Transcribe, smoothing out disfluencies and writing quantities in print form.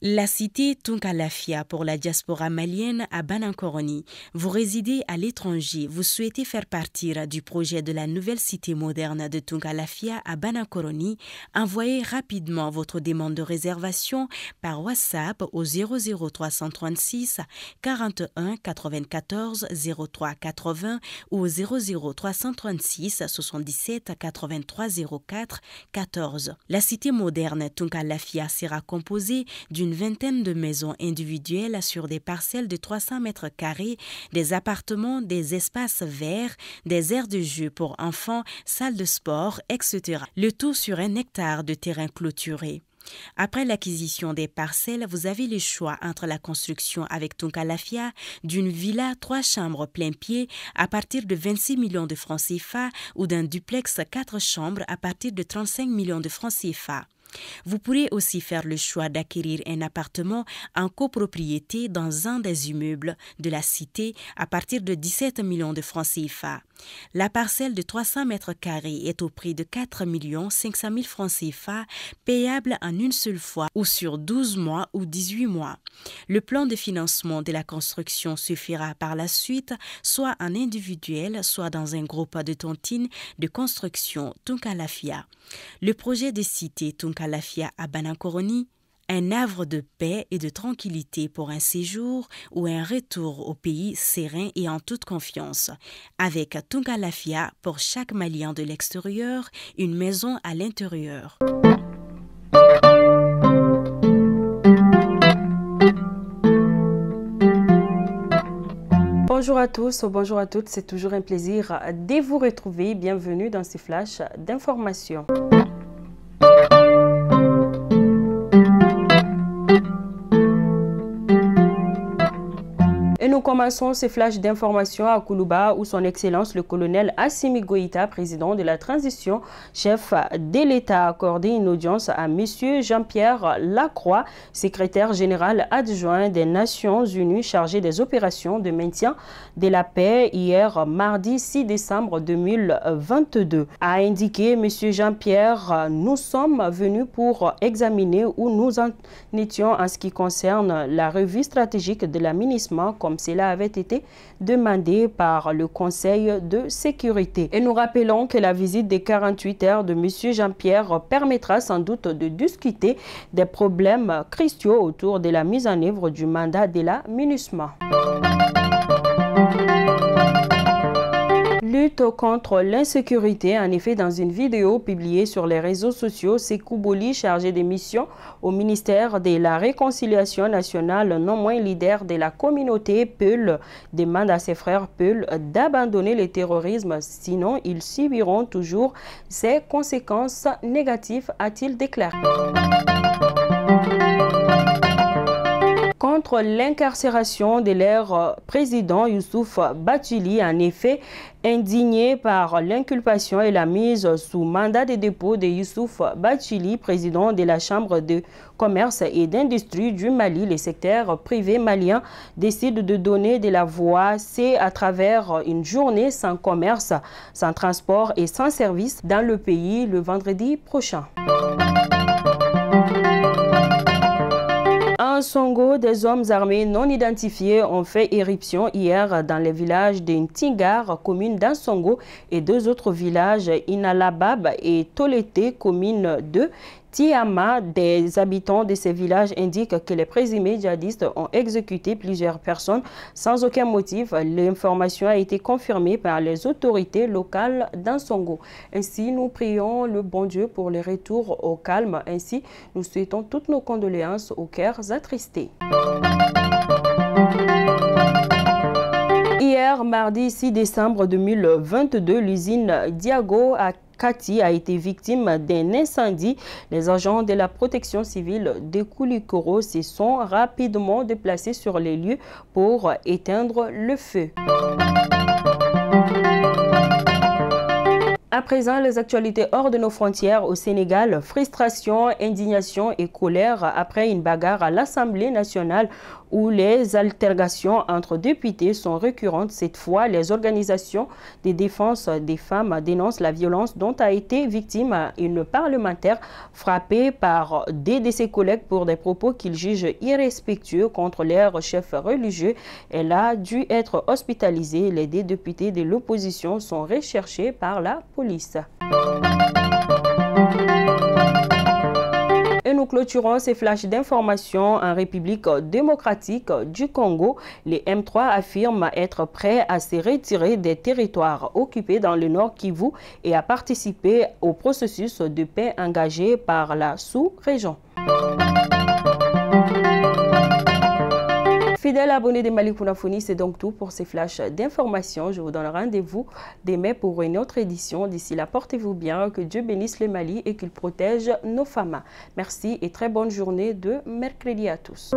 La cité Tunkalafia pour la diaspora malienne à Banankoroni. Vous résidez à l'étranger, vous souhaitez faire partir du projet de la nouvelle cité moderne de Tunkalafia à Banankoroni. Envoyez rapidement votre demande de réservation par WhatsApp au 00336 41 94 03 80 ou au 00336 77 83 04 14. La cité moderne Tunkalafia sera composée d'une vingtaine de maisons individuelles sur des parcelles de 300 mètres carrés, des appartements, des espaces verts, des aires de jeu pour enfants, salles de sport, etc. Le tout sur 1 hectare de terrain clôturé. Après l'acquisition des parcelles, vous avez le choix entre la construction avec Tunkalafia d'une villa 3 chambres plein pied à partir de 26 millions de francs CFA ou d'un duplex 4 chambres à partir de 35 millions de francs CFA. Vous pourrez aussi faire le choix d'acquérir un appartement en copropriété dans un des immeubles de la cité à partir de 17 millions de francs CFA. La parcelle de 300 mètres carrés est au prix de 4 500 000 francs CFA, payable en une seule fois ou sur 12 mois ou 18 mois. Le plan de financement de la construction se fera par la suite, soit en individuel, soit dans un groupe de tontines de construction Tunkalafia. Le projet de cité Tunkalafia à Banankoroni, un havre de paix et de tranquillité pour un séjour ou un retour au pays serein et en toute confiance. Avec Tunkalafia, pour chaque Malien de l'extérieur, une maison à l'intérieur. Bonjour à tous, bonjour à toutes, c'est toujours un plaisir de vous retrouver. Bienvenue dans ces flashs d'informations. Et nous commençons ces flashs d'informations à Koulouba où son Excellence le colonel Assimi Goïta, président de la transition, chef de l'État, a accordé une audience à M. Jean-Pierre Lacroix, secrétaire général adjoint des Nations Unies chargé des opérations de maintien de la paix hier mardi 6 décembre 2022. A indiqué M. Jean-Pierre, nous sommes venus pour examiner où nous en étions en ce qui concerne la revue stratégique de l'aménagement comme cela avait été demandé par le Conseil de sécurité. Et nous rappelons que la visite des 48 heures de M. Jean-Pierre permettra sans doute de discuter des problèmes cruciaux autour de la mise en œuvre du mandat de l'aménagement. Lutte contre l'insécurité. En effet, dans une vidéo publiée sur les réseaux sociaux, Sekou Boli, chargé des missions au ministère de la Réconciliation nationale, non moins leader de la communauté Peul, demande à ses frères Peul d'abandonner le terrorisme, sinon ils subiront toujours ses conséquences négatives, a-t-il déclaré. Contre l'incarcération de leur président Youssouf Bathily, en effet, indigné par l'inculpation et la mise sous mandat de dépôt de Youssouf Bathily, président de la Chambre de commerce et d'industrie du Mali, le secteur privé malien décide de donner de la voix. C'est à travers une journée sans commerce, sans transport et sans service dans le pays le vendredi prochain. En Songo, des hommes armés non identifiés ont fait éruption hier dans les villages de Ntingar, commune d'Ansongo, et 2 autres villages, Inalabab et Tolete, commune de Tiama. Des habitants de ces villages indiquent que les présumés djihadistes ont exécuté plusieurs personnes sans aucun motif. L'information a été confirmée par les autorités locales d'Ansongo. Ainsi, nous prions le bon Dieu pour le retour au calme. Ainsi, nous souhaitons toutes nos condoléances aux cœurs attristés. Hier, mardi 6 décembre 2022, l'usine Diago à Kati a été victime d'un incendie. Les agents de la protection civile de Koulikoro se sont rapidement déplacés sur les lieux pour éteindre le feu. À présent, les actualités hors de nos frontières au Sénégal, frustration, indignation et colère après une bagarre à l'Assemblée nationale où les altercations entre députés sont récurrentes. Cette fois, les organisations de défense des femmes dénoncent la violence dont a été victime une parlementaire frappée par deux de ses collègues pour des propos qu'ils jugent irrespectueux contre leur chef religieux. Elle a dû être hospitalisée. Les deux députés de l'opposition sont recherchés par la police. Et nous clôturons ces flashs d'information en République démocratique du Congo. Les M3 affirment être prêts à se retirer des territoires occupés dans le Nord Kivu et à participer au processus de paix engagé par la sous-région. Fidèles abonnés de Malick Funafoni, c'est donc tout pour ces flashs d'informations. Je vous donne rendez-vous demain pour une autre édition. D'ici là, portez-vous bien, que Dieu bénisse le Mali et qu'il protège nos femmes. Merci et très bonne journée de mercredi à tous.